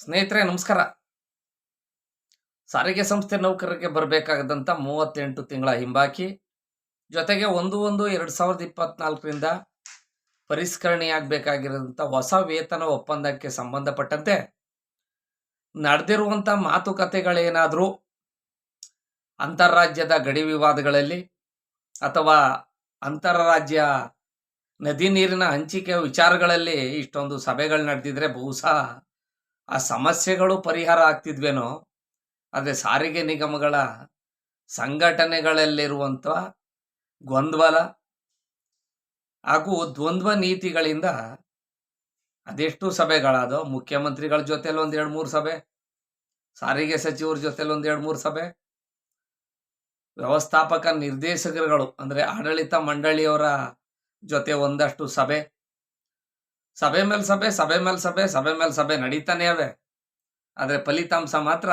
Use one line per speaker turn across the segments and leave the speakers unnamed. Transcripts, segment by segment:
ಸ್ನೇಹಿತರೆ ನಮಸ್ಕಾರ. ಸಾರಿಗೆ ಸಂಸ್ಥೆ ನೌಕರರಿಗೆ ಬರಬೇಕಾದಂಥ 38 ತಿಂಗಳ ಹಿಂಬಾಕಿ, ಜೊತೆಗೆ 1/1/2024ರಿಂದ ಪರಿಷ್ಕರಣೆಯಾಗಬೇಕಾಗಿರೋಂಥ ಹೊಸ ವೇತನ ಒಪ್ಪಂದಕ್ಕೆ ಸಂಬಂಧಪಟ್ಟಂತೆ ನಡೆದಿರುವಂಥ ಮಾತುಕತೆಗಳೇನಾದರೂ ಅಂತಾರಾಜ್ಯದ ಗಡಿ ವಿವಾದಗಳಲ್ಲಿ ಅಥವಾ ಅಂತಾರಾಜ್ಯ ನದಿ ನೀರಿನ ಹಂಚಿಕೆ ವಿಚಾರಗಳಲ್ಲಿ ಇಷ್ಟೊಂದು ಸಭೆಗಳು ನಡೆದಿದ್ರೆ ಬಹುಶಃ ಆ ಸಮಸ್ಯೆಗಳು ಪರಿಹಾರ ಆಗ್ತಿದ್ವೇನೋ. ಆದರೆ ಸಾರಿಗೆ ನಿಗಮಗಳ ಸಂಘಟನೆಗಳಲ್ಲಿರುವಂಥ ಗೊಂದಲ ಹಾಗೂ ದ್ವಂದ್ವ ನೀತಿಗಳಿಂದ ಅದೆಷ್ಟು ಸಭೆಗಳಾದವು. ಮುಖ್ಯಮಂತ್ರಿಗಳ ಜೊತೆಲಿ ಒಂದು 2-3 ಸಭೆ, ಸಾರಿಗೆ ಸಚಿವರ ಜೊತೆಲಿ ಒಂದು 2-3 ಸಭೆ, ವ್ಯವಸ್ಥಾಪಕ ನಿರ್ದೇಶಕರುಗಳು ಅಂದರೆ ಆಡಳಿತ ಮಂಡಳಿಯವರ ಜೊತೆ ಒಂದಷ್ಟು ಸಭೆ, ಸಭೆ ಮೇಲೆ ಸಭೆ, ಸಭೆ ಮೇಲೆ ಸಭೆ, ಸಭೆ ಮೇಲೆ ಸಭೆ ನಡೀತಾನೆ ಅವೆ. ಆದರೆ ಫಲಿತಾಂಶ ಮಾತ್ರ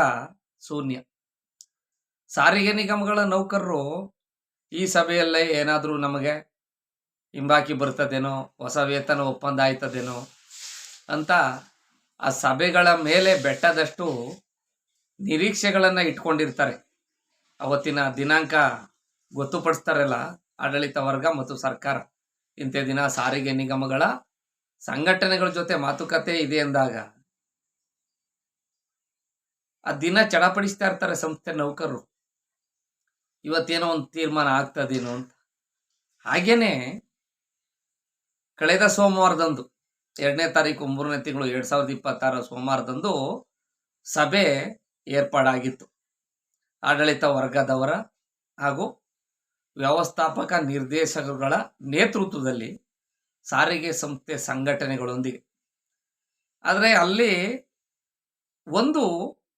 ಶೂನ್ಯ. ಸಾರಿಗೆ ನಿಗಮಗಳ ನೌಕರರು ಈ ಸಭೆಯಲ್ಲೇ ಏನಾದರೂ ನಮಗೆ ಹಿಂಬಾಕಿ ಬರ್ತದೇನೋ, ಹೊಸ ವೇತನ ಒಪ್ಪಂದ ಆಯ್ತದೇನೋ ಅಂತ ಆ ಸಭೆಗಳ ಮೇಲೆ ಬೆಟ್ಟದಷ್ಟು ನಿರೀಕ್ಷೆಗಳನ್ನು ಇಟ್ಕೊಂಡಿರ್ತಾರೆ. ಅವತ್ತಿನ ದಿನಾಂಕ ಗೊತ್ತುಪಡಿಸ್ತಾರಲ್ಲ ಆಡಳಿತ ವರ್ಗ ಮತ್ತು ಸರ್ಕಾರ, ಇಂಥ ದಿನ ಸಾರಿಗೆ ನಿಗಮಗಳ ಸಂಘಟನೆಗಳ ಜೊತೆ ಮಾತುಕತೆ ಇದೆ ಎಂದಾಗ ಆ ದಿನ ಚಡಪಡಿಸ್ತಾ ಇರ್ತಾರೆ ಸಂಸ್ಥೆ ನೌಕರರು. ಇವತ್ತೇನೋ ಒಂದು ತೀರ್ಮಾನ ಆಗ್ತದೇನೋ ಅಂತ. ಹಾಗೇನೆ ಕಳೆದ ಸೋಮವಾರದಂದು 2ನೇ ತಾರೀಕು 3ನೇ ತಿಂಗಳು 2026 ಸೋಮವಾರದಂದು ಸಭೆ ಏರ್ಪಾಡಾಗಿತ್ತು. ಆಡಳಿತ ವರ್ಗದವರ ಹಾಗೂ ವ್ಯವಸ್ಥಾಪಕ ನಿರ್ದೇಶಕರುಗಳ ನೇತೃತ್ವದಲ್ಲಿ ಸಾರಿಗೆ ಸಂಸ್ಥೆ ಸಂಘಟನೆಗಳೊಂದಿಗೆ. ಆದರೆ ಅಲ್ಲಿ ಒಂದು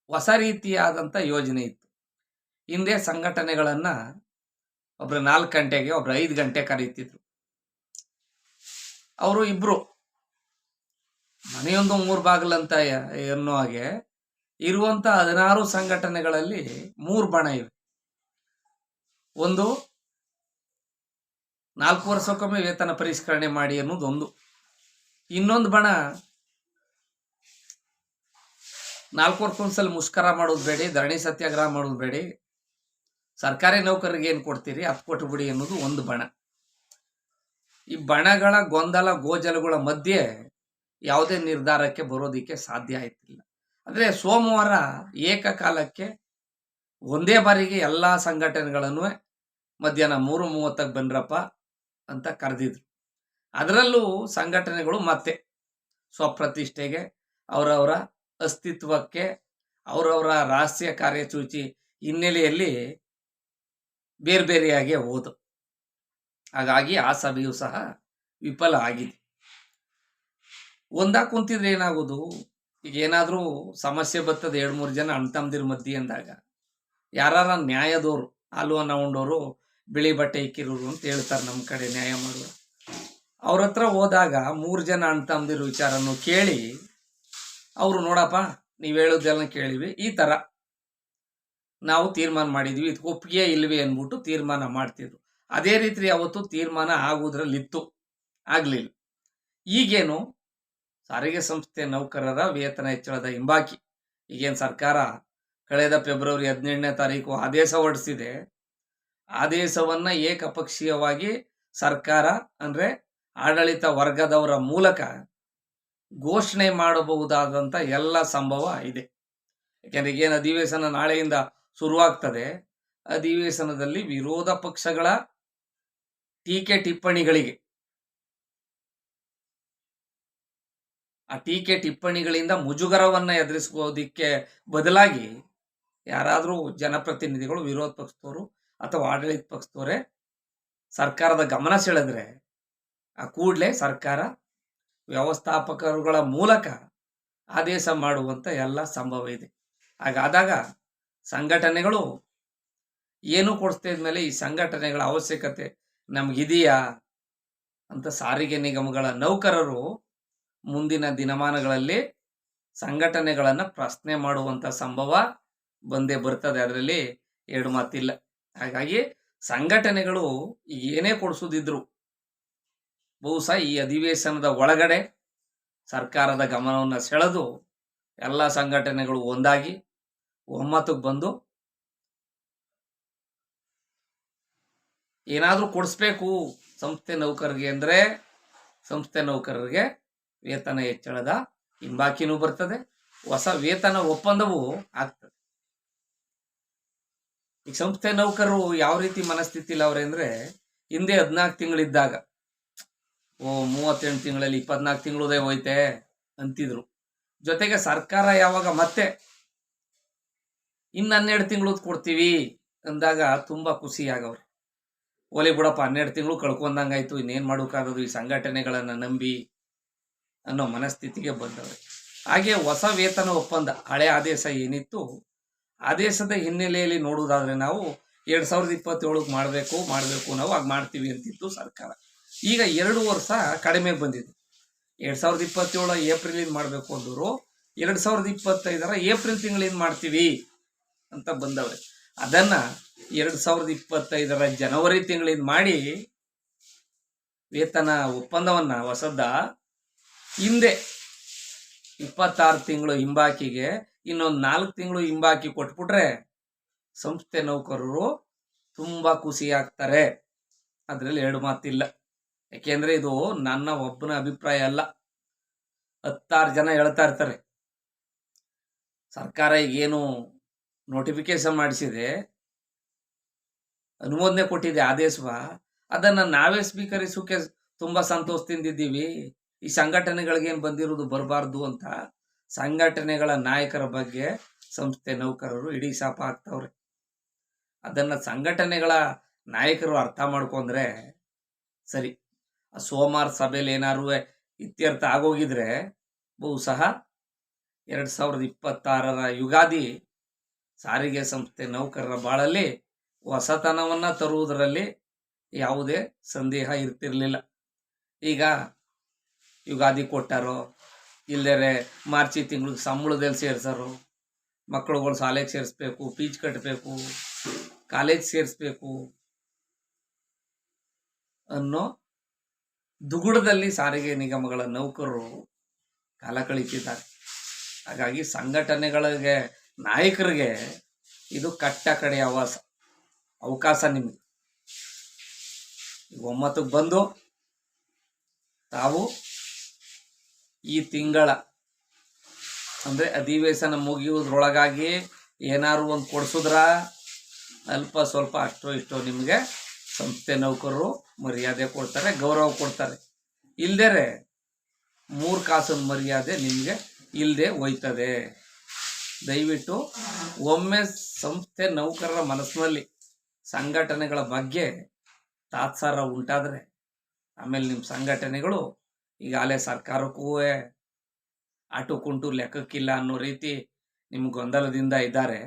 ಹೊಸ ರೀತಿಯಾದಂಥ ಯೋಜನೆ ಇತ್ತು. ಹಿಂದೆ ಸಂಘಟನೆಗಳನ್ನು ಒಬ್ರು 4 ಗಂಟೆಗೆ, ಒಬ್ರು 5 ಗಂಟೆ ಕರೀತಿದ್ರು. ಅವರು ಇಬ್ರು ಮನೆಯೊಂದು 3 ಬಾಗಿಲಂತ ಎನ್ನೋ ಹಾಗೆ ಇರುವಂಥ 16 ಸಂಘಟನೆಗಳಲ್ಲಿ 3 ಬಣ ಇವೆ. ಒಂದು 4 ವರ್ಷಕ್ಕೊಮ್ಮೆ ವೇತನ ಪರಿಷ್ಕರಣೆ ಮಾಡಿ ಅನ್ನೋದೊಂದು. ಇನ್ನೊಂದು ಬಣ 4 ವರ್ಷಕ್ಕೊಂದ್ಸಲ ಮುಷ್ಕರ ಮಾಡೋದು ಬೇಡಿ, ಧರಣಿ ಸತ್ಯಾಗ್ರಹ ಮಾಡೋದು ಬೇಡಿ, ಸರ್ಕಾರಿ ನೌಕರರಿಗೆ ಏನು ಕೊಡ್ತೀರಿ ಅದು ಕೊಟ್ಟು ಬಿಡಿ ಅನ್ನೋದು ಒಂದು ಬಣ. ಈ ಬಣಗಳ ಗೊಂದಲ ಗೋಜಲುಗಳ ಮಧ್ಯೆ ಯಾವುದೇ ನಿರ್ಧಾರಕ್ಕೆ ಬರೋದಿಕ್ಕೆ ಸಾಧ್ಯ ಆಯ್ತಿಲ್ಲ. ಆದರೆ ಸೋಮವಾರ ಏಕಕಾಲಕ್ಕೆ ಒಂದೇ ಬಾರಿಗೆ ಎಲ್ಲ ಸಂಘಟನೆಗಳನ್ನು ಮಧ್ಯಾಹ್ನ 3:30ಕ್ಕೆ ಬನ್ರಪ್ಪ ಅಂತ ಕರೆದಿದ್ರು. ಅದರಲ್ಲೂ ಸಂಘಟನೆಗಳು ಮತ್ತೆ ಸ್ವಪ್ರತಿಷ್ಠೆಗೆ, ಅವರವರ ಅಸ್ತಿತ್ವಕ್ಕೆ, ಅವರವರ ರಹಸ್ಯ ಕಾರ್ಯಸೂಚಿ ಹಿನ್ನೆಲೆಯಲ್ಲಿ ಬೇರೆ ಬೇರೆಯಾಗಿ ಹೋದು. ಹಾಗಾಗಿ ಆ ಸಭೆಯೂ ಸಹ ವಿಫಲ ಆಗಿದೆ. ಒಂದಾಗ ಕುಂತಿದ್ರೆ ಏನಾಗೋದು, ಈಗ ಏನಾದರೂ ಸಮಸ್ಯೆ ಬರ್ತದೆ 2-3 ಜನ ಅಣ್ಣ ತಮ್ಮದಿರ ಮಧ್ಯೆ ಅಂದಾಗ ಯಾರ ನ್ಯಾಯದವರು, ಹಾಲು ಅನ್ನ ಉಂಡವರು ಬಿಳಿ ಬಟ್ಟೆ ಇಕ್ಕಿರೋರು ಅಂತ ಹೇಳ್ತಾರೆ ನಮ್ಮ ಕಡೆ ನ್ಯಾಯ ಮಾಡೋರು. ಅವ್ರ ಹತ್ರ ಹೋದಾಗ 3 ಜನ ಅಣ್ಣ ತಮ್ಮದಿರ ವಿಚಾರನ್ನು ಕೇಳಿ ಅವರು ನೋಡಪ್ಪ ನೀವು ಹೇಳೋದೆಲ್ಲ ಕೇಳಿವಿ, ಈ ಥರ ನಾವು ತೀರ್ಮಾನ ಮಾಡಿದ್ವಿ, ಇದು ಒಪ್ಪಿಗೆ ಇಲ್ವೇ ಅಂದ್ಬಿಟ್ಟು ತೀರ್ಮಾನ ಮಾಡ್ತಿದ್ರು. ಅದೇ ರೀತಿ ಅವತ್ತು ತೀರ್ಮಾನ ಆಗೋದ್ರಲ್ಲಿತ್ತು, ಆಗಲಿಲ್ಲ. ಈಗೇನು ಸಾರಿಗೆ ಸಂಸ್ಥೆ ನೌಕರರ ವೇತನ ಹೆಚ್ಚಳದ ಹಿಂಬಾಕಿ, ಈಗೇನು ಸರ್ಕಾರ ಕಳೆದ ಫೆಬ್ರವರಿ 18ನೇ ತಾರೀಕು ಆದೇಶ ಹೊರಡಿಸಿದೆ. ಆದೇಶವನ್ನು ಏಕಪಕ್ಷೀಯವಾಗಿ ಸರ್ಕಾರ ಅಂದರೆ ಆಡಳಿತ ವರ್ಗದವರ ಮೂಲಕ ಘೋಷಣೆ ಮಾಡಬಹುದಾದಂಥ ಎಲ್ಲ ಸಂಭವ ಇದೆ. ಯಾಕೆಂದರೆ ಈಗೇನು ಅಧಿವೇಶನ ನಾಳೆಯಿಂದ ಶುರುವಾಗ್ತದೆ, ಅಧಿವೇಶನದಲ್ಲಿ ವಿರೋಧ ಪಕ್ಷಗಳ ಟೀಕೆ ಟಿಪ್ಪಣಿಗಳಿಗೆ, ಆ ಟೀಕೆ ಟಿಪ್ಪಣಿಗಳಿಂದ ಮುಜುಗರವನ್ನು ಎದುರಿಸಬಹುದಕ್ಕೆ ಬದಲಾಗಿ ಯಾರಾದರೂ ಜನಪ್ರತಿನಿಧಿಗಳು, ವಿರೋಧ ಪಕ್ಷದವರು ಅಥವಾ ಆಡಳಿತ ಪಕ್ಷದವರೇ ಸರ್ಕಾರದ ಗಮನ ಸೆಳೆದ್ರೆ ಆ ಕೂಡಲೇ ಸರ್ಕಾರ ವ್ಯವಸ್ಥಾಪಕರುಗಳ ಮೂಲಕ ಆದೇಶ ಮಾಡುವಂಥ ಎಲ್ಲ ಸಂಭವ ಇದೆ. ಹಾಗಾದಾಗ ಸಂಘಟನೆಗಳು ಏನು ಕೊಡಿಸ್ತಾ ಇದ್ಮೇಲೆ ಈ ಸಂಘಟನೆಗಳ ಅವಶ್ಯಕತೆ ನಮಗಿದೆಯಾ ಅಂತ ಸಾರಿಗೆ ನಿಗಮಗಳ ನೌಕರರು ಮುಂದಿನ ದಿನಮಾನಗಳಲ್ಲಿ ಸಂಘಟನೆಗಳನ್ನು ಪ್ರಶ್ನೆ ಮಾಡುವಂಥ ಸಂಭವ ಬಂದೇ ಬರ್ತದೆ. ಅದರಲ್ಲಿ 2 ಮಾತಿಲ್ಲ. ಹಾಗಾಗಿ ಸಂಘಟನೆಗಳು ಏನೇ ಕೊಡಿಸೋದಿದ್ರು ಬಹುಶಃ ಈ ಅಧಿವೇಶನದ ಒಳಗಡೆ ಸರ್ಕಾರದ ಗಮನವನ್ನು ಸೆಳೆದು ಎಲ್ಲ ಸಂಘಟನೆಗಳು ಒಂದಾಗಿ ಒಮ್ಮತಕ್ಕೆ ಬಂದು ಏನಾದರೂ ಕೊಡಿಸ್ಬೇಕು ಸಂಸ್ಥೆ ನೌಕರರಿಗೆ ಅಂದರೆ ಸಂಸ್ಥೆ ನೌಕರರಿಗೆ ವೇತನ ಹೆಚ್ಚಳದ ಹಿಂಬಾಕಿನೂ ಬರ್ತದೆ, ಹೊಸ ವೇತನ ಒಪ್ಪಂದವೂ ಆಗ್ತದೆ. ಈಗ ಸಂಸ್ಥೆ ನೌಕರರು ಯಾವ ರೀತಿ ಮನಸ್ಥಿತಿಲಿ ಅವ್ರೆ ಅಂದ್ರೆ, ಹಿಂದೆ 14 ತಿಂಗಳಿದ್ದಾಗ 38 ತಿಂಗಳಲ್ಲಿ 24 ತಿಂಗಳದೇ ಹೋಯ್ತೆ ಅಂತಿದ್ರು. ಜೊತೆಗೆ ಸರ್ಕಾರ ಯಾವಾಗ ಮತ್ತೆ ಇನ್ನು 12 ತಿಂಗಳು ಕೊಡ್ತೀವಿ ಅಂದಾಗ ತುಂಬಾ ಖುಷಿ ಆಗವ್ರೆ. ಓಲಿ ಬಿಡಪ್ಪ 12 ತಿಂಗಳು ಕಳ್ಕೊಂಡಂಗಾಯ್ತು, ಇನ್ನೇನ್ ಮಾಡೋಕ್ಕಾಗೋದು ಈ ಸಂಘಟನೆಗಳನ್ನ ನಂಬಿ ಅನ್ನೋ ಮನಸ್ಥಿತಿಗೆ ಬಂದವ್ರೆ. ಹಾಗೆ ಹೊಸ ವೇತನ ಒಪ್ಪಂದ ಹಳೆ ಆದೇಶ ಏನಿತ್ತು, ಆದೇಶದ ಹಿನ್ನೆಲೆಯಲ್ಲಿ ನೋಡುವುದಾದ್ರೆ ನಾವು 2027 ಮಾಡಬೇಕು ನಾವು ಆಗ ಮಾಡ್ತೀವಿ ಅಂತಿತ್ತು ಸರ್ಕಾರ. ಈಗ 2 ವರ್ಷ ಕಡಿಮೆ ಬಂದಿದೆ. 2027 ಏಪ್ರಿಲಿಂದ ಮಾಡಬೇಕು ಅಂದವರು 2025 ಏಪ್ರಿಲ್ ತಿಂಗಳಿಂದ ಮಾಡ್ತೀವಿ ಅಂತ ಬಂದವ್ರೆ. ಅದನ್ನ 2025 ಜನವರಿ ತಿಂಗಳಿಂದ ಮಾಡಿ ವೇತನ ಒಪ್ಪಂದವನ್ನ ಹೊಸದ ಹಿಂದೆ 26 ತಿಂಗಳು ಹಿಂಬಾಕಿಗೆ ಇನ್ನೊಂದು 4 ತಿಂಗಳು ಹಿಂಬಾಕಿ ಕೊಟ್ಬಿಟ್ರೆ ಸಂಸ್ಥೆ ನೌಕರರು ತುಂಬಾ ಖುಷಿ ಆಗ್ತಾರೆ. ಅದ್ರಲ್ಲಿ 2 ಮಾತಿಲ್ಲ. ಯಾಕೆಂದ್ರೆ ಇದು ನನ್ನ ಒಬ್ಬನ ಅಭಿಪ್ರಾಯ ಅಲ್ಲ, 16 ಜನ ಹೇಳ್ತಾ ಇರ್ತಾರೆ. ಸರ್ಕಾರ ಈಗೇನು ನೋಟಿಫಿಕೇಶನ್ ಮಾಡಿಸಿದೆ, ಅನುಮೋದನೆ ಕೊಟ್ಟಿದೆ ಆದೇಶ, ಅದನ್ನ ನಾವೇ ಸ್ವೀಕರಿಸೋಕೆ ತುಂಬಾ ಸಂತೋಷದಿಂದಿದ್ದೀವಿ. ಈ ಸಂಘಟನೆಗಳಿಗೇನು ಬಂದಿರೋದು ಬರಬಾರ್ದು ಅಂತ ಸಂಘಟನೆಗಳ ನಾಯಕರ ಬಗ್ಗೆ ಸಂಸ್ಥೆ ನೌಕರರು ಇಡೀ ಶಾಪ ಹಾಕ್ತವ್ರೆ. ಅದನ್ನ ಸಂಘಟನೆಗಳ ನಾಯಕರು ಅರ್ಥ ಮಾಡ್ಕೊಂಡ್ರೆ ಸರಿ. ಸೋಮವಾರ ಸಭೆಯಲ್ಲಿ ಏನಾರು ಇತ್ಯರ್ಥ ಆಗೋಗಿದ್ರೆ ಬಹುಶಃ 2026 ಯುಗಾದಿ ಸಾರಿಗೆ ಸಂಸ್ಥೆ ನೌಕರರ ಬಾಳಲ್ಲಿ ಹೊಸತನವನ್ನ ತರುವುದರಲ್ಲಿ ಯಾವುದೇ ಸಂದೇಹ ಇರ್ತಿರ್ಲಿಲ್ಲ. ಈಗ ಯುಗಾದಿ ಕೊಟ್ಟಾರೋ ಇಲ್ಲದೇ ಮಾರ್ಚಿ ತಿಂಗಳಿಗೆ ಸಂಬಳದಲ್ಲಿ ಸೇರ್ಸಾರೋ, ಮಕ್ಕಳುಗಳು ಶಾಲೆಗೆ ಸೇರಿಸ್ಬೇಕು, ಫೀಸ್ ಕಟ್ಟಬೇಕು, ಕಾಲೇಜ್ ಸೇರಿಸ್ಬೇಕು ಅನ್ನೋ ದುಗುಡದಲ್ಲಿ ಸಾರಿಗೆ ನಿಗಮಗಳ ನೌಕರರು ಕಾಲ ಕಳೀತಿದ್ದಾರೆ. ಹಾಗಾಗಿ ಸಂಘಟನೆಗಳಿಗೆ ನಾಯಕರಿಗೆ ಇದು ಕಟ್ಟ ಕಡೆಯ ಅವಕಾಶ. ನಿಮಗೆ ಒಮ್ಮತಕ್ಕೆ ಬಂದು ತಾವು ಈ ತಿಂಗಳ ಅಂದ್ರೆ ಅಧಿವೇಶನ ಮುಗಿಯುವುದ್ರೊಳಗಾಗಿ ಏನಾರು ಒಂದು ಕೊಡ್ಸಿದ್ರ ಅಲ್ಪ ಸ್ವಲ್ಪ ಅಷ್ಟೋ ಇಷ್ಟೋ ನಿಮಗೆ ಸಂಸ್ಥೆ ನೌಕರರು ಮರ್ಯಾದೆ ಕೊಡ್ತಾರೆ, ಗೌರವ ಕೊಡ್ತಾರೆ. ಇಲ್ದೇರೆ 3 ಕಾಸಿನ ಮರ್ಯಾದೆ ನಿಮಗೆ ಇಲ್ಲದೆ ಹೋಯ್ತದೆ. ದಯವಿಟ್ಟು ಒಮ್ಮೆ ಸಂಸ್ಥೆ ನೌಕರರ ಮನಸ್ಸಿನಲ್ಲಿ ಸಂಘಟನೆಗಳ ಬಗ್ಗೆ ತಾತ್ಸಾರ ಉಂಟಾದರೆ ಆಮೇಲೆ ನಿಮ್ಮ ಸಂಘಟನೆಗಳು ಈಗಾಗಲೇ ಸರ್ಕಾರಕ್ಕೂ ಆಟು ಕುಂಟು ಲೆಕ್ಕಕ್ಕಿಲ್ಲ ಅನ್ನೋ ರೀತಿ ನಿಮ್ಮ ಗೊಂದಲದಿಂದ ಇದ್ದಾರೆ.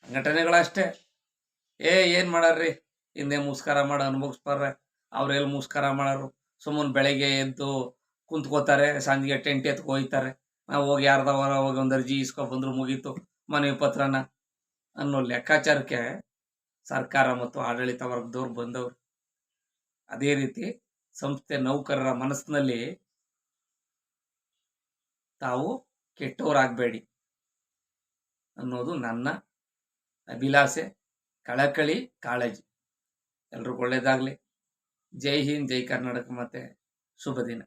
ಸಂಘಟನೆಗಳಷ್ಟೇ ಏನು ಮಾಡಾರ್ರಿ, ಹಿಂದೆ ಮುಸ್ಕಾರ ಮಾಡಿ ಅನುಭವಿಸ್ಬಾರ್ರೆ, ಅವ್ರೆಲ್ಲಿ ಮುಸ್ಕಾರ ಮಾಡೋರು, ಸುಮ್ಮನೆ ಬೆಳಗ್ಗೆ ಎದ್ದು ಕುಂತ್ಕೋತಾರೆ, ಸಂಜೆಗೆ ಟೆಂಟ್ ಎತ್ಕೊ ಹೋಯ್ತಾರೆ, ನಾವು ಹೋಗಿ ಯಾರ್ದವರ ಹೋಗಿ ಒಂದು ಅರ್ಜಿ ಬಂದ್ರು ಮುಗೀತು ಮನವಿ ಪತ್ರನ ಅನ್ನೋ ಲೆಕ್ಕಾಚಾರಕ್ಕೆ ಸರ್ಕಾರ ಮತ್ತು ಆಡಳಿತ ವರ್ಗದವ್ರು ಬಂದವರು. ಅದೇ ರೀತಿ ಸಂಸ್ಥೆ ನೌಕರರ ಮನಸ್ಸಿನಲ್ಲಿ ತಾವು ಕೆಟ್ಟವರಾಗಬೇಡಿ ಅನ್ನೋದು ನನ್ನ ಅಭಿಲಾಷೆ, ಕಳಕಳಿ, ಕಾಳಜಿ. ಎಲ್ರಿಗೂ ಒಳ್ಳೇದಾಗಲಿ. ಜೈ ಹಿಂದ್, ಜೈ ಕರ್ನಾಟಕ, ಮತ್ತೆ ಶುಭ ದಿನ.